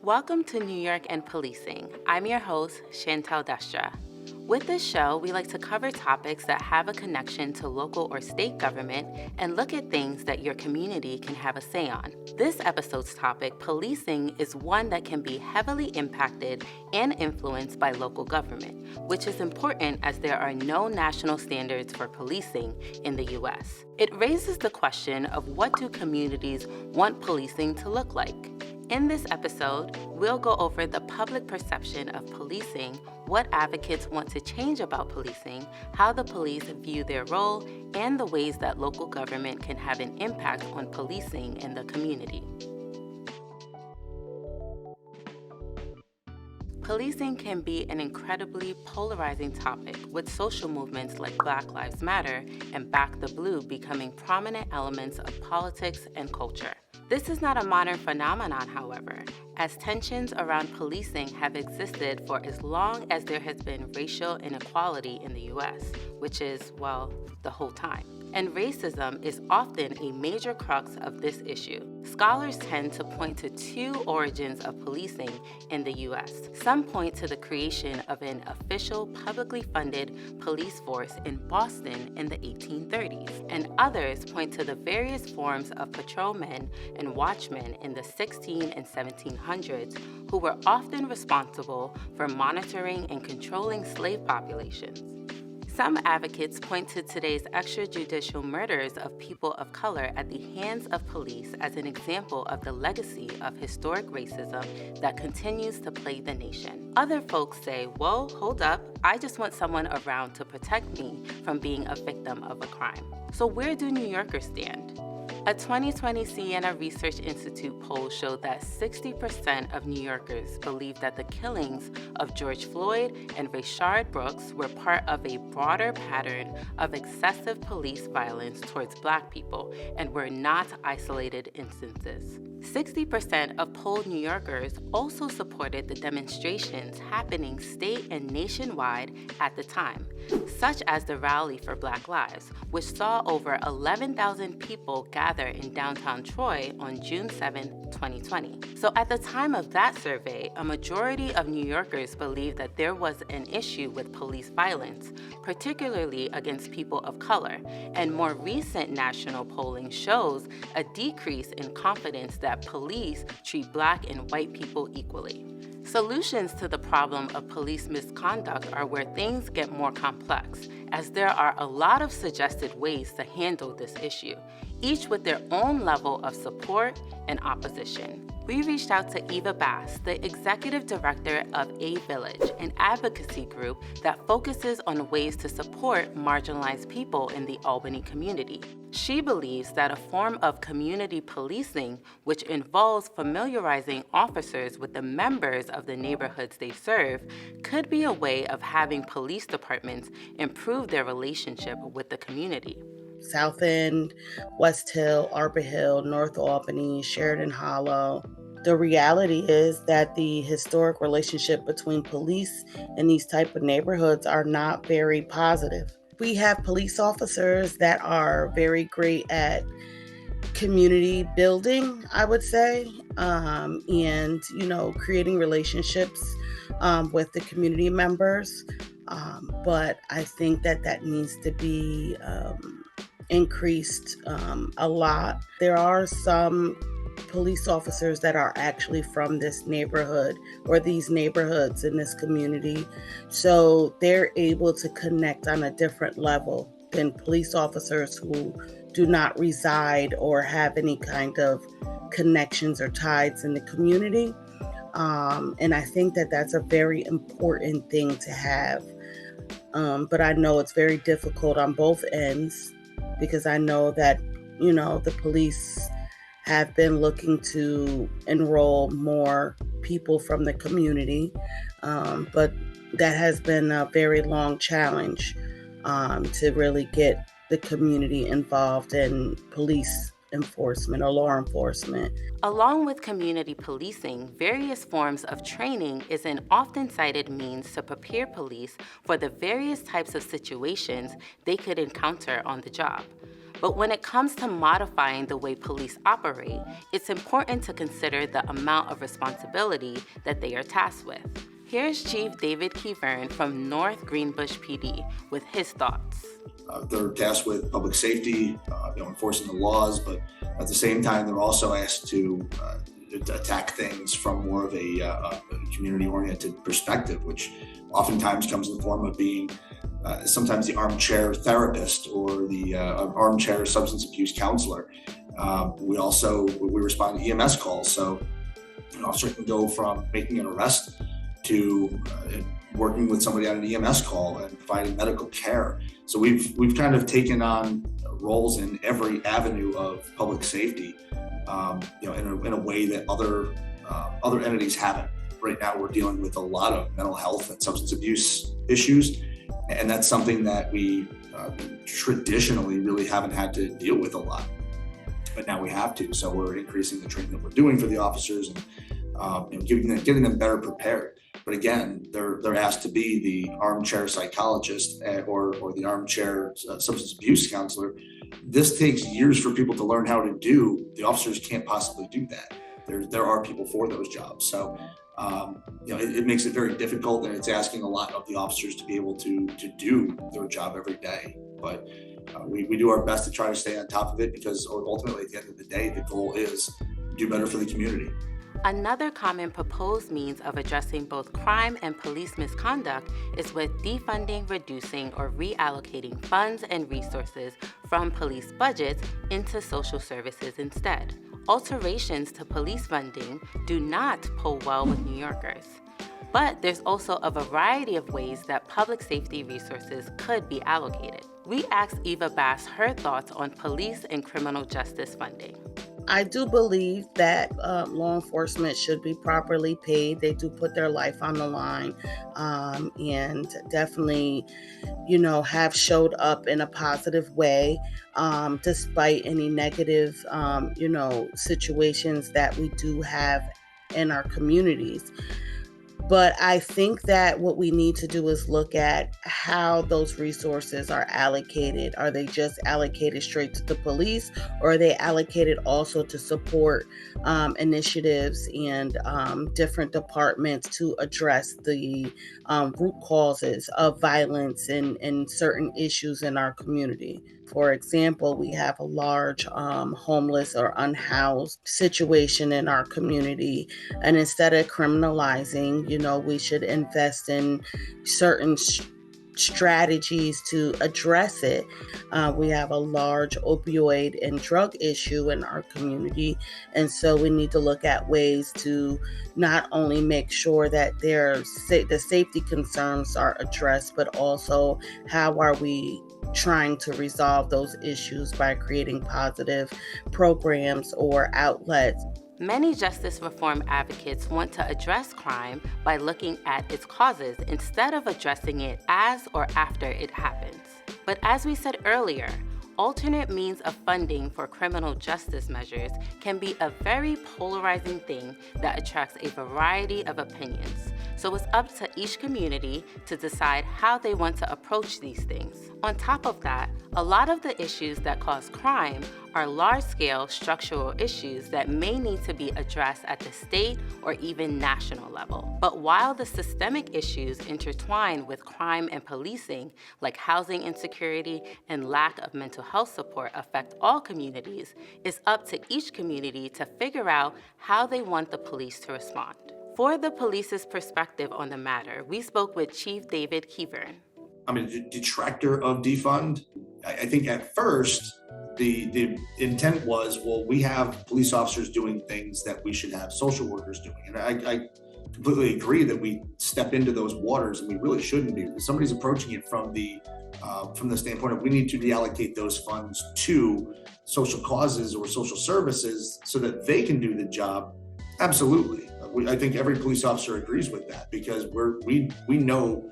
Welcome to New York and Policing. I'm your host, Shantel Destra. With this show, we like to cover topics that have a connection to local or state government and look at things that your community can have a say on. This episode's topic, policing, is one that can be heavily impacted and influenced by local government, which is important as there are no national standards for policing in the U.S. It raises the question of what do communities want policing to look like? In this episode, we'll go over the public perception of policing, what advocates want to change about policing, how the police view their role, and the ways that local government can have an impact on policing in the community. Policing can be an incredibly polarizing topic, with social movements like Black Lives Matter and Back the Blue becoming prominent elements of politics and culture. This is not a modern phenomenon, however, as tensions around policing have existed for as long as there has been racial inequality in the U.S., which is, well, the whole time. And racism is often a major crux of this issue. Scholars tend to point to two origins of policing in the U.S. Some point to the creation of an official, publicly funded police force in Boston in the 1830s, and others point to the various forms of patrolmen and watchmen in the 16 and 1700s who were often responsible for monitoring and controlling slave populations. Some advocates point to today's extrajudicial murders of people of color at the hands of police as an example of the legacy of historic racism that continues to plague the nation. Other folks say, whoa, hold up, I just want someone around to protect me from being a victim of a crime. So where do New Yorkers stand? A 2020 Siena Research Institute poll showed that 60% of New Yorkers believe that the killings of George Floyd and Rayshard Brooks were part of a broader pattern of excessive police violence towards Black people and were not isolated instances. 60% of polled New Yorkers also supported the demonstrations happening state and nationwide at the time, such as the Rally for Black Lives, which saw over 11,000 people gather in downtown Troy on June 7, 2020. So at the time of that survey, a majority of New Yorkers believed that there was an issue with police violence, particularly against people of color, and more recent national polling shows a decrease in confidence that police treat Black and white people equally. Solutions to the problem of police misconduct are where things get more complex, as there are a lot of suggested ways to handle this issue, each with their own level of support and opposition. We reached out to Eva Bass, the executive director of A Village, an advocacy group that focuses on ways to support marginalized people in the Albany community. She believes that a form of community policing, which involves familiarizing officers with the members of the neighborhoods they serve, could be a way of having police departments improve their relationship with the community. South End, West Hill, Arbor Hill, North Albany, Sheridan Hollow. The reality is that the historic relationship between police and these type of neighborhoods are not very positive. We have police officers that are very great at community building, I would say, and, creating relationships with the community members. But I think that needs to be increased a lot. There are some police officers that are actually from this neighborhood or these neighborhoods in this community, so they're able to connect on a different level than police officers who do not reside or have any kind of connections or ties in the community. And I think that that's a very important thing to have. But I know it's very difficult on both ends, because I know that, the police have been looking to enroll more people from the community, but that has been a very long challenge to really get the community involved in police enforcement or law enforcement. Along with community policing, various forms of training is an often cited means to prepare police for the various types of situations they could encounter on the job. But when it comes to modifying the way police operate, it's important to consider the amount of responsibility that they are tasked with. Here's Chief David Kevern from North Greenbush PD with his thoughts. They're tasked with public safety, enforcing the laws, but at the same time, they're also asked to attack things from more of a community-oriented perspective, which oftentimes comes in the form of being sometimes the armchair therapist or the armchair substance abuse counselor. We respond to EMS calls, so an officer can go from making an arrest to working with somebody on an EMS call and providing medical care. So we've kind of taken on roles in every avenue of public safety, in a way that other entities haven't. Right now, we're dealing with a lot of mental health and substance abuse issues, and that's something that we traditionally really haven't had to deal with a lot. But now we have to. So we're increasing the training that we're doing for the officers and getting them better prepared. But again, they're asked to be the armchair psychologist or the armchair substance abuse counselor. This takes years for people to learn how to do. The officers can't possibly do that. There are people for those jobs. So it makes it very difficult, and it's asking a lot of the officers to be able to do their job every day. But we do our best to try to stay on top of it, because ultimately at the end of the day, the goal is do better for the community. Another common proposed means of addressing both crime and police misconduct is with defunding, reducing, or reallocating funds and resources from police budgets into social services instead. Alterations to police funding do not poll well with New Yorkers. But there's also a variety of ways that public safety resources could be allocated. We asked Eva Bass her thoughts on police and criminal justice funding. I do believe that law enforcement should be properly paid. They do put their life on the line, and definitely, have showed up in a positive way, despite any negative, situations that we do have in our communities. But I think that what we need to do is look at how those resources are allocated. Are they just allocated straight to the police, or are they allocated also to support initiatives and different departments to address the root causes of violence and certain issues in our community? For example, we have a large homeless or unhoused situation in our community. And instead of criminalizing, we should invest in certain strategies to address it. We have a large opioid and drug issue in our community. And so we need to look at ways to not only make sure that the safety concerns are addressed, but also how are we trying to resolve those issues by creating positive programs or outlets. Many justice reform advocates want to address crime by looking at its causes instead of addressing it as or after it happens. But as we said earlier, alternate means of funding for criminal justice measures can be a very polarizing thing that attracts a variety of opinions. So it's up to each community to decide how they want to approach these things. On top of that, a lot of the issues that cause crime are large-scale structural issues that may need to be addressed at the state or even national level. But while the systemic issues intertwined with crime and policing, like housing insecurity and lack of mental health support, affect all communities, it's up to each community to figure out how they want the police to respond. For the police's perspective on the matter, we spoke with Chief David Kevern. I'm a detractor of defund. I think at first, the intent was, well, we have police officers doing things that we should have social workers doing. And I completely agree that we step into those waters and we really shouldn't be. If somebody's approaching it from the standpoint of we need to reallocate those funds to social causes or social services so that they can do the job. Absolutely. I think every police officer agrees with that, because we know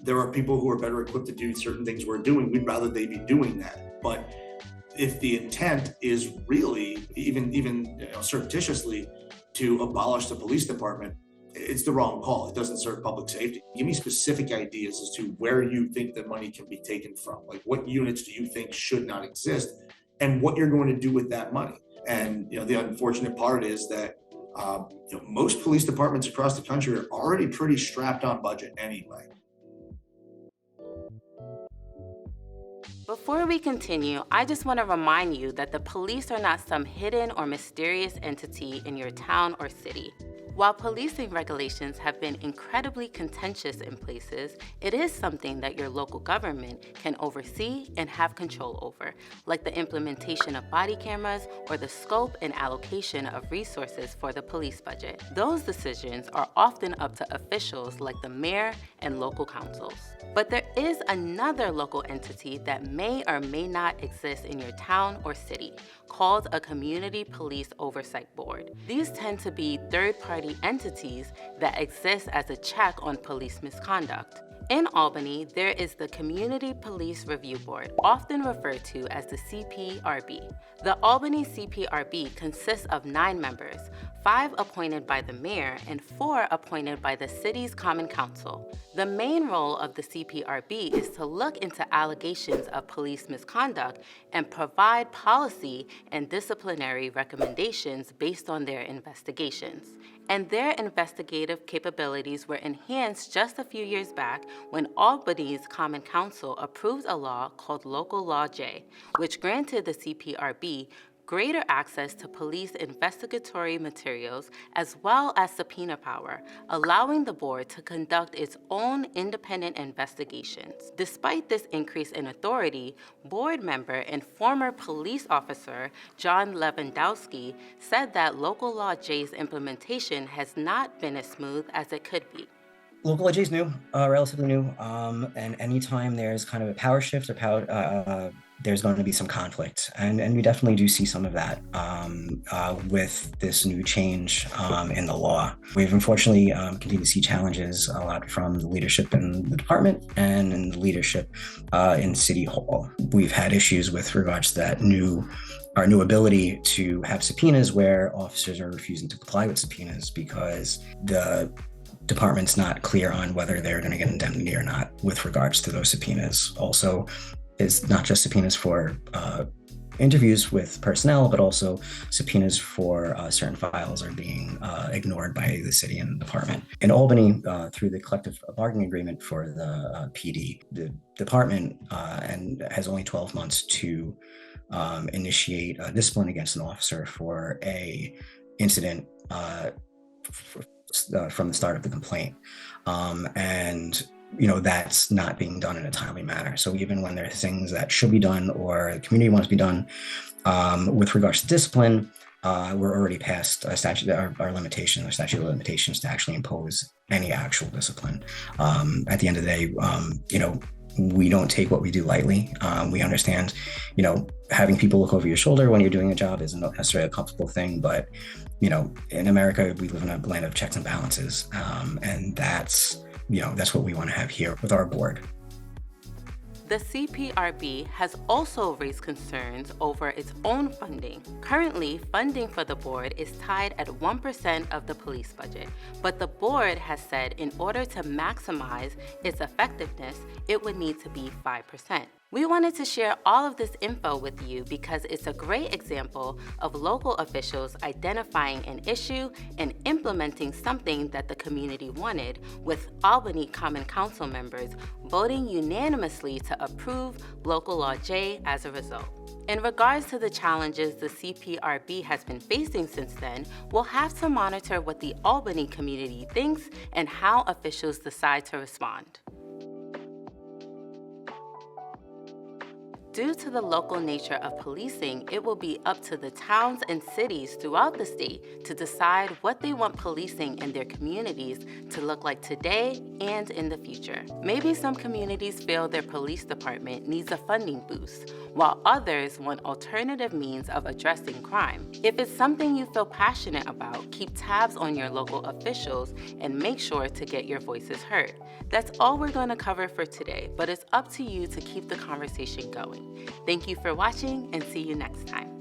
there are people who are better equipped to do certain things we're doing. We'd rather they be doing that. But if the intent is really even surreptitiously to abolish the police department, it's the wrong call. It doesn't serve public safety. Give me specific ideas as to where you think the money can be taken from. Like, what units do you think should not exist? and what you're going to do with that money. And the unfortunate part is that most police departments across the country are already pretty strapped on budget anyway. Before we continue, I just want to remind you that the police are not some hidden or mysterious entity in your town or city. While policing regulations have been incredibly contentious in places, it is something that your local government can oversee and have control over, like the implementation of body cameras or the scope and allocation of resources for the police budget. Those decisions are often up to officials like the mayor and local councils. But there is another local entity that may or may not exist in your town or city, called a Community Police Oversight Board. These tend to be third-party entities that exist as a check on police misconduct. In Albany, there is the Community Police Review Board, often referred to as the CPRB. The Albany CPRB consists of 9 members, 5 appointed by the mayor and 4 appointed by the city's common council. The main role of the CPRB is to look into allegations of police misconduct and provide policy and disciplinary recommendations based on their investigations. And their investigative capabilities were enhanced just a few years back when Albany's Common Council approved a law called Local Law J, which granted the CPRB greater access to police investigatory materials as well as subpoena power, allowing the board to conduct its own independent investigations. Despite this increase in authority, board member and former police officer John Lewandowski said that Local Law J's implementation has not been as smooth as it could be. Local Law J is new, relatively new, and anytime there's kind of a power shift or there's going to be some conflict, and we definitely do see some of that with this new change in the law. We've unfortunately continued to see challenges a lot from the leadership in the department and in the leadership in City Hall. We've had issues with regards to our new ability to have subpoenas where officers are refusing to comply with subpoenas because the department's not clear on whether they're going to get indemnity or not with regards to those subpoenas. Also, it's not just subpoenas for interviews with personnel, but also subpoenas for certain files are being ignored by the city and the department. In Albany, through the collective bargaining agreement for the PD, the department and has only 12 months to initiate discipline against an officer for a incident from the start of the complaint. That's not being done in a timely manner. So even when there are things that should be done or the community wants to be done with regards to discipline, we're already past our statute of limitations to actually impose any actual discipline. At the end of the day, we don't take what we do lightly. We understand, having people look over your shoulder when you're doing a job isn't necessarily a comfortable thing, but in America, we live in a land of checks and balances, and that's what we want to have here with our board. The CPRB has also raised concerns over its own funding. Currently, funding for the board is tied at 1% of the police budget, but the board has said in order to maximize its effectiveness, it would need to be 5%. We wanted to share all of this info with you because it's a great example of local officials identifying an issue and implementing something that the community wanted, with Albany Common Council members voting unanimously to approve Local Law J as a result. In regards to the challenges the CPRB has been facing since then, we'll have to monitor what the Albany community thinks and how officials decide to respond. Due to the local nature of policing, it will be up to the towns and cities throughout the state to decide what they want policing in their communities to look like today and in the future. Maybe some communities feel their police department needs a funding boost, while others want alternative means of addressing crime. If it's something you feel passionate about, keep tabs on your local officials and make sure to get your voices heard. That's all we're going to cover for today, but it's up to you to keep the conversation going. Thank you for watching and see you next time.